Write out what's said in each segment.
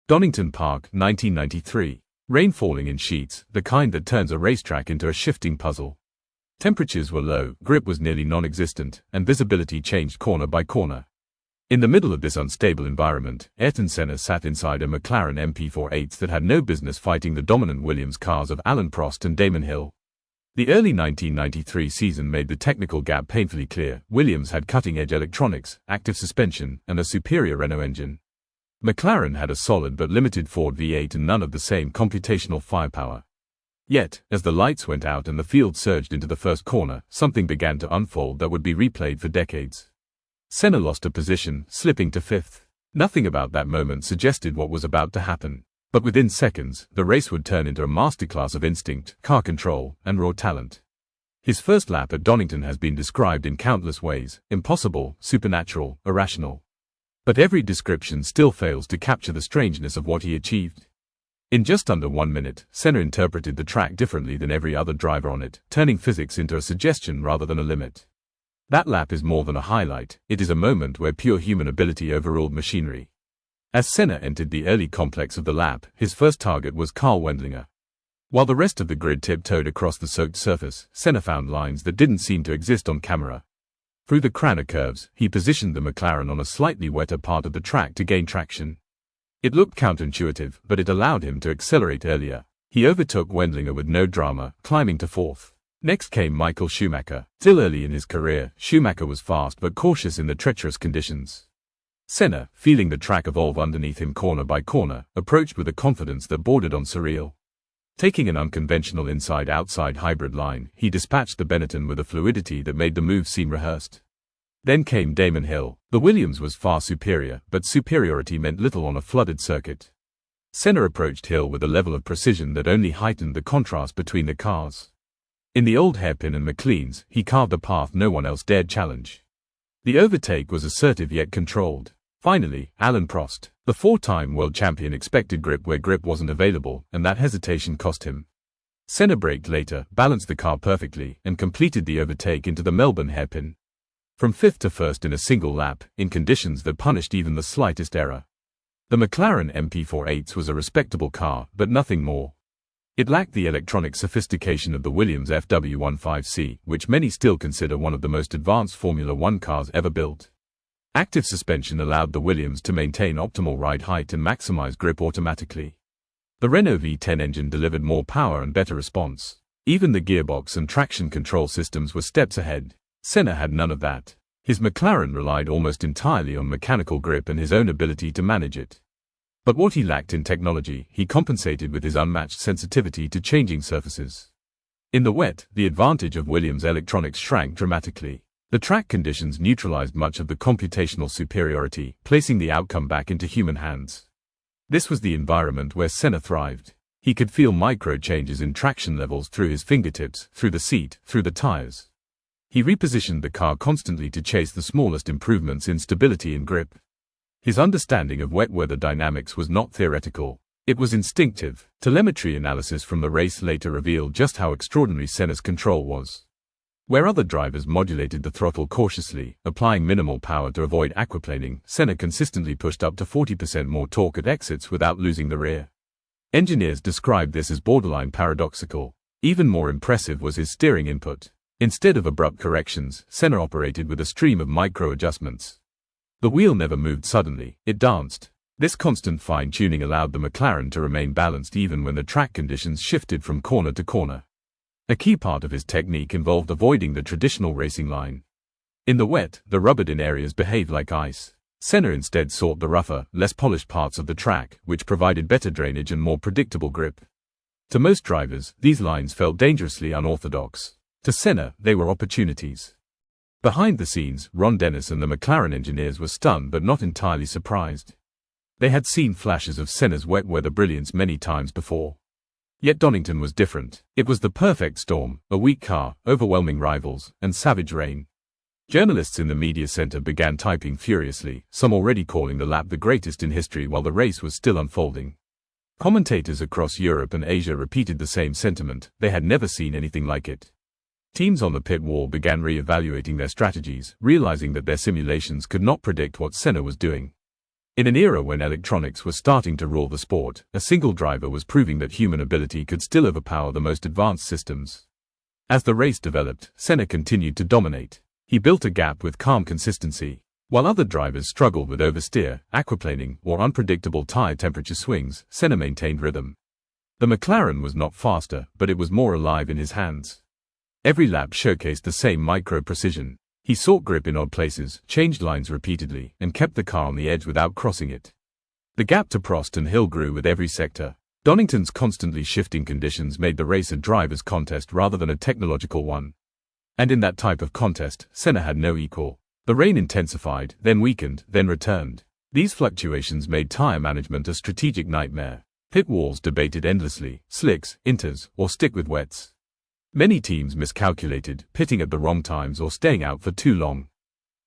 Donington Park, 1993. Rain falling in sheets, the kind that turns a racetrack into a shifting puzzle. Temperatures were low, grip was nearly non-existent, and visibility changed corner by corner. In the middle of this unstable environment, Ayrton Senna sat inside a McLaren MP48 that had no business fighting the dominant Williams cars of Alain Prost and Damon Hill. The early 1993 season made the technical gap painfully clear. Williams had cutting-edge electronics, active suspension, and a superior Renault engine. McLaren had a solid but limited Ford V8 and none of the same computational firepower. Yet, as the lights went out and the field surged into the first corner, something began to unfold that would be replayed for decades. Senna lost a position, slipping to fifth. Nothing about that moment suggested what was about to happen. But within seconds, the race would turn into a masterclass of instinct, car control, and raw talent. His first lap at Donington has been described in countless ways: impossible, supernatural, irrational. But every description still fails to capture the strangeness of what he achieved. In just under 1 minute, Senna interpreted the track differently than every other driver on it, turning physics into a suggestion rather than a limit. That lap is more than a highlight, it is a moment where pure human ability overruled machinery. As Senna entered the early complex of the lap, his first target was Carl Wendlinger. While the rest of the grid tiptoed across the soaked surface, Senna found lines that didn't seem to exist on camera. Through the Cranner curves, he positioned the McLaren on a slightly wetter part of the track to gain traction. It looked counterintuitive, but it allowed him to accelerate earlier. He overtook Wendlinger with no drama, climbing to fourth. Next came Michael Schumacher. Still early in his career, Schumacher was fast but cautious in the treacherous conditions. Senna, feeling the track evolve underneath him corner by corner, approached with a confidence that bordered on surreal. Taking an unconventional inside-outside hybrid line, he dispatched the Benetton with a fluidity that made the move seem rehearsed. Then came Damon Hill. The Williams was far superior, but superiority meant little on a flooded circuit. Senna approached Hill with a level of precision that only heightened the contrast between the cars. In the old hairpin and McLean's, he carved a path no one else dared challenge. The overtake was assertive yet controlled. Finally, Alain Prost, the four-time world champion, expected grip where grip wasn't available, and that hesitation cost him. Senna braked later, balanced the car perfectly, and completed the overtake into the Melbourne hairpin. From fifth to first in a single lap, in conditions that punished even the slightest error. The McLaren MP48 was a respectable car, but nothing more. It lacked the electronic sophistication of the Williams FW15C, which many still consider one of the most advanced Formula One cars ever built. Active suspension allowed the Williams to maintain optimal ride height and maximize grip automatically. The Renault V10 engine delivered more power and better response. Even the gearbox and traction control systems were steps ahead. Senna had none of that. His McLaren relied almost entirely on mechanical grip and his own ability to manage it. But what he lacked in technology, he compensated with his unmatched sensitivity to changing surfaces. In the wet, the advantage of Williams' electronics shrank dramatically. The track conditions neutralized much of the computational superiority, placing the outcome back into human hands. This was the environment where Senna thrived. He could feel micro changes in traction levels through his fingertips, through the seat, through the tires. He repositioned the car constantly to chase the smallest improvements in stability and grip. His understanding of wet weather dynamics was not theoretical. It was instinctive. Telemetry analysis from the race later revealed just how extraordinary Senna's control was. Where other drivers modulated the throttle cautiously, applying minimal power to avoid aquaplaning, Senna consistently pushed up to 40% more torque at exits without losing the rear. Engineers described this as borderline paradoxical. Even more impressive was his steering input. Instead of abrupt corrections, Senna operated with a stream of micro-adjustments. The wheel never moved suddenly, it danced. This constant fine-tuning allowed the McLaren to remain balanced even when the track conditions shifted from corner to corner. A key part of his technique involved avoiding the traditional racing line. In the wet, the rubbered in areas behaved like ice. Senna instead sought the rougher, less polished parts of the track, which provided better drainage and more predictable grip. To most drivers, these lines felt dangerously unorthodox. To Senna, they were opportunities. Behind the scenes, Ron Dennis and the McLaren engineers were stunned but not entirely surprised. They had seen flashes of Senna's wet weather brilliance many times before. Yet Donington was different. It was the perfect storm: a weak car, overwhelming rivals, and savage rain. Journalists in the media center began typing furiously, some already calling the lap the greatest in history while the race was still unfolding. Commentators across Europe and Asia repeated the same sentiment: they had never seen anything like it. Teams on the pit wall began re-evaluating their strategies, realizing that their simulations could not predict what Senna was doing. In an era when electronics was starting to rule the sport, a single driver was proving that human ability could still overpower the most advanced systems. As the race developed, Senna continued to dominate. He built a gap with calm consistency. While other drivers struggled with oversteer, aquaplaning, or unpredictable tire temperature swings, Senna maintained rhythm. The McLaren was not faster, but it was more alive in his hands. Every lap showcased the same micro-precision. He sought grip in odd places, changed lines repeatedly, and kept the car on the edge without crossing it. The gap to Prost and Hill grew with every sector. Donington's constantly shifting conditions made the race a driver's contest rather than a technological one. And in that type of contest, Senna had no equal. The rain intensified, then weakened, then returned. These fluctuations made tire management a strategic nightmare. Pit walls debated endlessly, slicks, inters, or stick with wets. Many teams miscalculated, pitting at the wrong times or staying out for too long.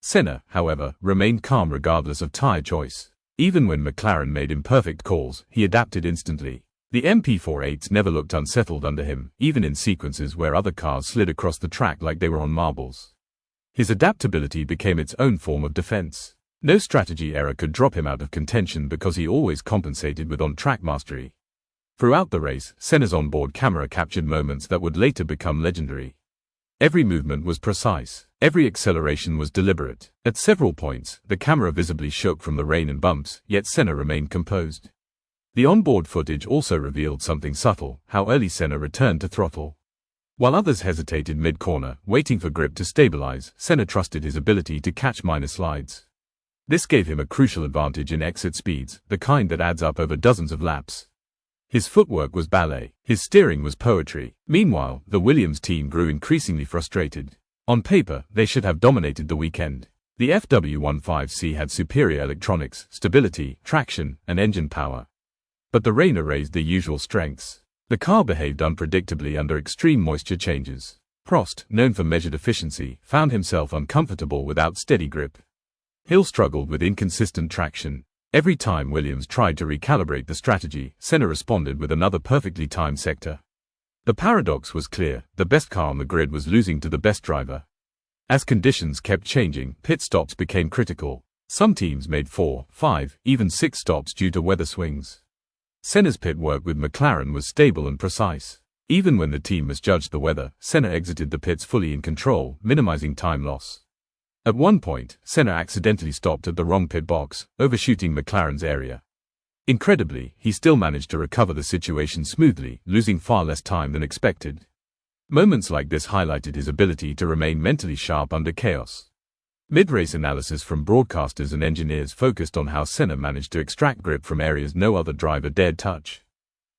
Senna, however, remained calm regardless of tire choice. Even when McLaren made imperfect calls, he adapted instantly. The MP48s never looked unsettled under him, even in sequences where other cars slid across the track like they were on marbles. His adaptability became its own form of defense. No strategy error could drop him out of contention because he always compensated with on-track mastery. Throughout the race, Senna's onboard camera captured moments that would later become legendary. Every movement was precise. Every acceleration was deliberate. At several points, the camera visibly shook from the rain and bumps, yet Senna remained composed. The onboard footage also revealed something subtle: how early Senna returned to throttle. While others hesitated mid-corner, waiting for grip to stabilize, Senna trusted his ability to catch minor slides. This gave him a crucial advantage in exit speeds, the kind that adds up over dozens of laps. His footwork was ballet. His steering was poetry. Meanwhile, the Williams team grew increasingly frustrated. On paper, they should have dominated the weekend. The FW15C had superior electronics, stability, traction, and engine power. But the rain erased their usual strengths. The car behaved unpredictably under extreme moisture changes. Prost, known for measured efficiency, found himself uncomfortable without steady grip. Hill struggled with inconsistent traction. Every time Williams tried to recalibrate the strategy, Senna responded with another perfectly timed sector. The paradox was clear: the best car on the grid was losing to the best driver. As conditions kept changing, pit stops became critical. Some teams made 4, 5, even 6 stops due to weather swings. Senna's pit work with McLaren was stable and precise. Even when the team misjudged the weather, Senna exited the pits fully in control, minimizing time loss. At one point, Senna accidentally stopped at the wrong pit box, overshooting McLaren's area. Incredibly, he still managed to recover the situation smoothly, losing far less time than expected. Moments like this highlighted his ability to remain mentally sharp under chaos. Mid-race analysis from broadcasters and engineers focused on how Senna managed to extract grip from areas no other driver dared touch.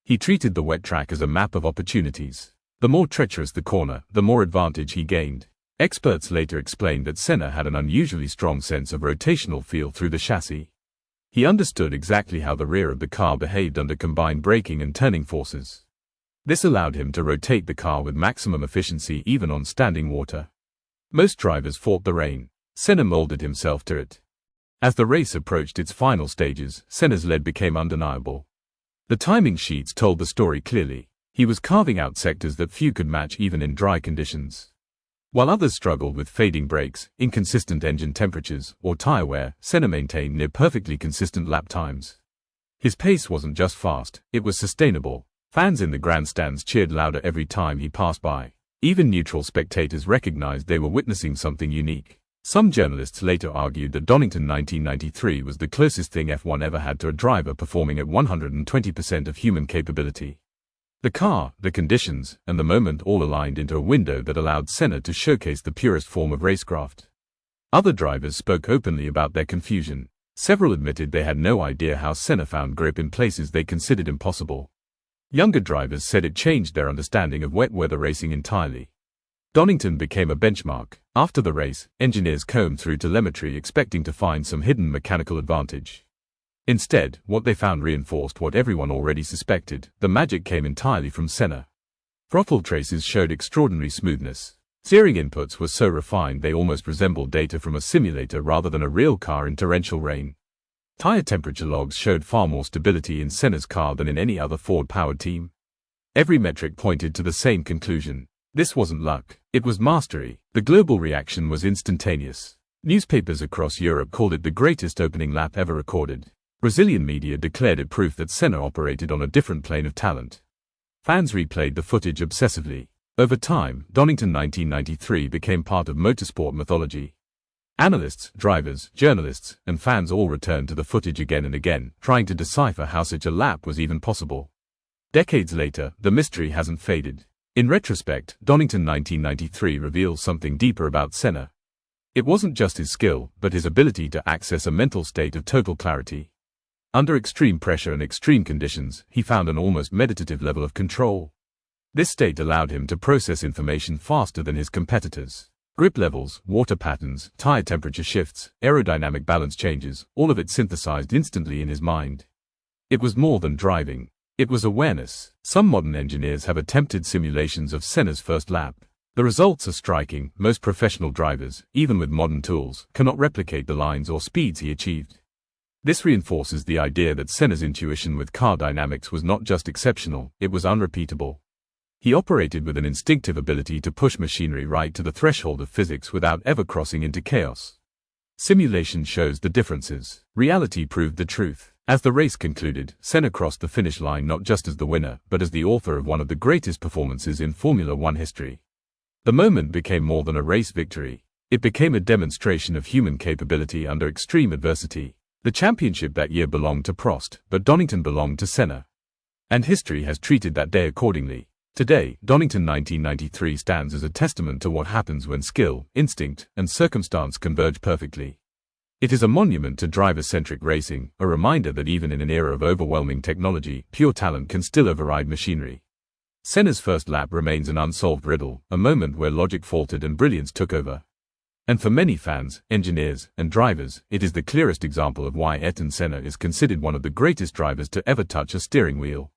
He treated the wet track as a map of opportunities. The more treacherous the corner, the more advantage he gained. Experts later explained that Senna had an unusually strong sense of rotational feel through the chassis. He understood exactly how the rear of the car behaved under combined braking and turning forces. This allowed him to rotate the car with maximum efficiency even on standing water. Most drivers fought the rain. Senna molded himself to it. As the race approached its final stages, Senna's lead became undeniable. The timing sheets told the story clearly. He was carving out sectors that few could match even in dry conditions. While others struggled with fading brakes, inconsistent engine temperatures, or tire wear, Senna maintained near-perfectly consistent lap times. His pace wasn't just fast, it was sustainable. Fans in the grandstands cheered louder every time he passed by. Even neutral spectators recognized they were witnessing something unique. Some journalists later argued that Donington 1993 was the closest thing F1 ever had to a driver performing at 120% of human capability. The car, the conditions, and the moment all aligned into a window that allowed Senna to showcase the purest form of racecraft. Other drivers spoke openly about their confusion. Several admitted they had no idea how Senna found grip in places they considered impossible. Younger drivers said it changed their understanding of wet weather racing entirely. Donington became a benchmark. After the race, engineers combed through telemetry expecting to find some hidden mechanical advantage. Instead, what they found reinforced what everyone already suspected: the magic came entirely from Senna. Throttle traces showed extraordinary smoothness. Steering inputs were so refined they almost resembled data from a simulator rather than a real car in torrential rain. Tire temperature logs showed far more stability in Senna's car than in any other Ford-powered team. Every metric pointed to the same conclusion. This wasn't luck, it was mastery. The global reaction was instantaneous. Newspapers across Europe called it the greatest opening lap ever recorded. Brazilian media declared it proof that Senna operated on a different plane of talent. Fans replayed the footage obsessively. Over time, Donington 1993 became part of motorsport mythology. Analysts, drivers, journalists, and fans all returned to the footage again and again, trying to decipher how such a lap was even possible. Decades later, the mystery hasn't faded. In retrospect, Donington 1993 reveals something deeper about Senna. It wasn't just his skill, but his ability to access a mental state of total clarity. Under extreme pressure and extreme conditions, he found an almost meditative level of control. This state allowed him to process information faster than his competitors. Grip levels, water patterns, tire temperature shifts, aerodynamic balance changes, all of it synthesized instantly in his mind. It was more than driving. It was awareness. Some modern engineers have attempted simulations of Senna's first lap. The results are striking. Most professional drivers, even with modern tools, cannot replicate the lines or speeds he achieved. This reinforces the idea that Senna's intuition with car dynamics was not just exceptional, it was unrepeatable. He operated with an instinctive ability to push machinery right to the threshold of physics without ever crossing into chaos. Simulation shows the differences. Reality proved the truth. As the race concluded, Senna crossed the finish line not just as the winner, but as the author of one of the greatest performances in Formula One history. The moment became more than a race victory. It became a demonstration of human capability under extreme adversity. The championship that year belonged to Prost, but Donington belonged to Senna. And history has treated that day accordingly. Today, Donington 1993 stands as a testament to what happens when skill, instinct, and circumstance converge perfectly. It is a monument to driver-centric racing, a reminder that even in an era of overwhelming technology, pure talent can still override machinery. Senna's first lap remains an unsolved riddle, a moment where logic faltered and brilliance took over. And for many fans, engineers, and drivers, it is the clearest example of why Ayrton Senna is considered one of the greatest drivers to ever touch a steering wheel.